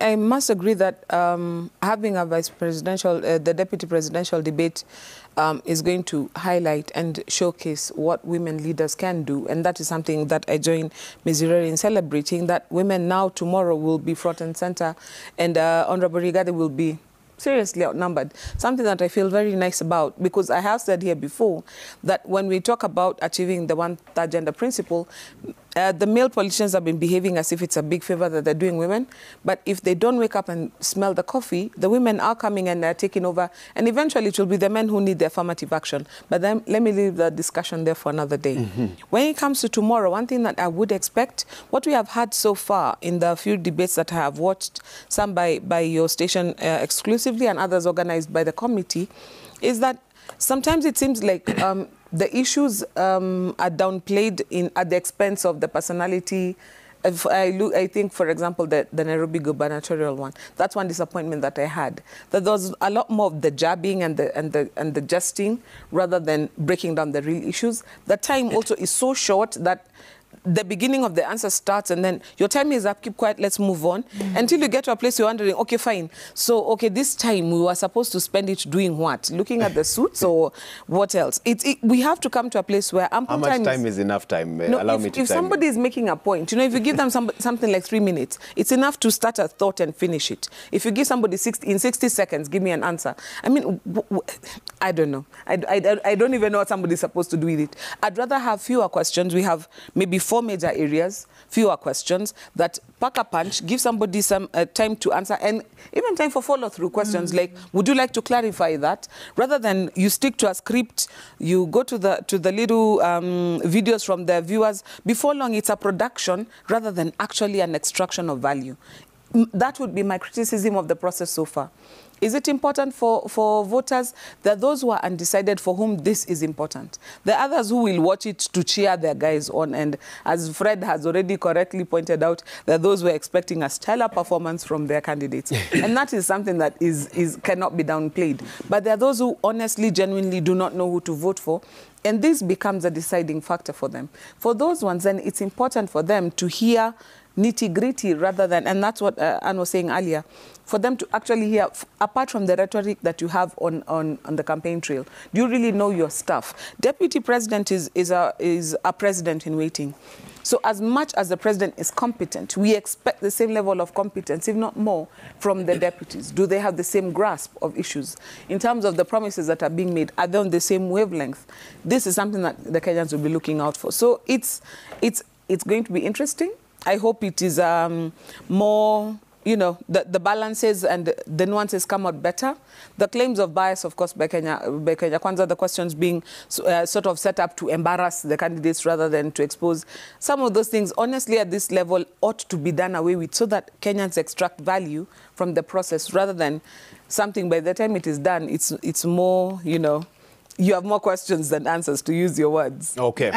I must agree that having a vice presidential, the deputy presidential debate is going to highlight and showcase what women leaders can do. And that is something that I join Ms. Ireri in celebrating, that women now tomorrow will be front and center, and Honorable Rigade will be seriously outnumbered. Something that I feel very nice about, because I have said here before that when we talk about achieving the one-third gender principle, the male politicians have been behaving as if it's a big favor that they're doing women. But if they don't wake up and smell the coffee, the women are coming and they're taking over. And eventually it will be the men who need the affirmative action. But then let me leave the discussion there for another day. When it comes to tomorrow, one thing that I would expect, what we have had so far in the few debates that I have watched, some by your station exclusively and others organized by the committee, is that sometimes it seems like the issues are downplayed at the expense of the personality. If I think, for example, the Nairobi gubernatorial one. That's one disappointment that I had. That there was a lot more of the jabbing and the jesting rather than breaking down the real issues. The time also is so short that the beginning of the answer starts and then your time is up, keep quiet, let's move on. Until you get to a place you're wondering, okay, fine. So, okay, this time we were supposed to spend it doing what? Looking at the suits or what else? We have to come to a place where ample time... How much time is enough time? No, if somebody is making a point, you know, if you give them something like 3 minutes, it's enough to start a thought and finish it. If you give somebody in 60 seconds, give me an answer. I mean, I don't know. I don't even know what somebody's supposed to do with it. I'd rather have fewer questions. We have maybe 4 major areas, fewer questions, that pack a punch, give somebody some time to answer, and even time for follow-through questions like, would you like to clarify that? Rather than you stick to a script, you go to the little videos from the viewers. Before long, it's a production rather than actually an extraction of value. That would be my criticism of the process so far. Is it important for voters? There are those who are undecided for whom this is important. There are others who will watch it to cheer their guys on. And as Fred has already correctly pointed out, there are those who are expecting a stellar performance from their candidates. And that is something that cannot be downplayed. But there are those who honestly, genuinely do not know who to vote for. And this becomes a deciding factor for them. For those ones, then it's important for them to hear nitty-gritty rather than, and that's what Anne was saying earlier, for them to actually hear, apart from the rhetoric that you have on the campaign trail, do you really know your stuff? Deputy president is a president in waiting. So as much as the president is competent, we expect the same level of competence, if not more, from the deputies. Do they have the same grasp of issues? In terms of the promises that are being made, are they on the same wavelength? This is something that the Kenyans will be looking out for. So it's going to be interesting. I hope it is more, you know, the balances and the nuances come out better. The claims of bias, of course, by Kenya Kwanza, the questions being sort of set up to embarrass the candidates rather than to expose. Some of those things, honestly, at this level, ought to be done away with so that Kenyans extract value from the process rather than something by the time it is done, it's more, you know, you have more questions than answers, to use your words. Okay.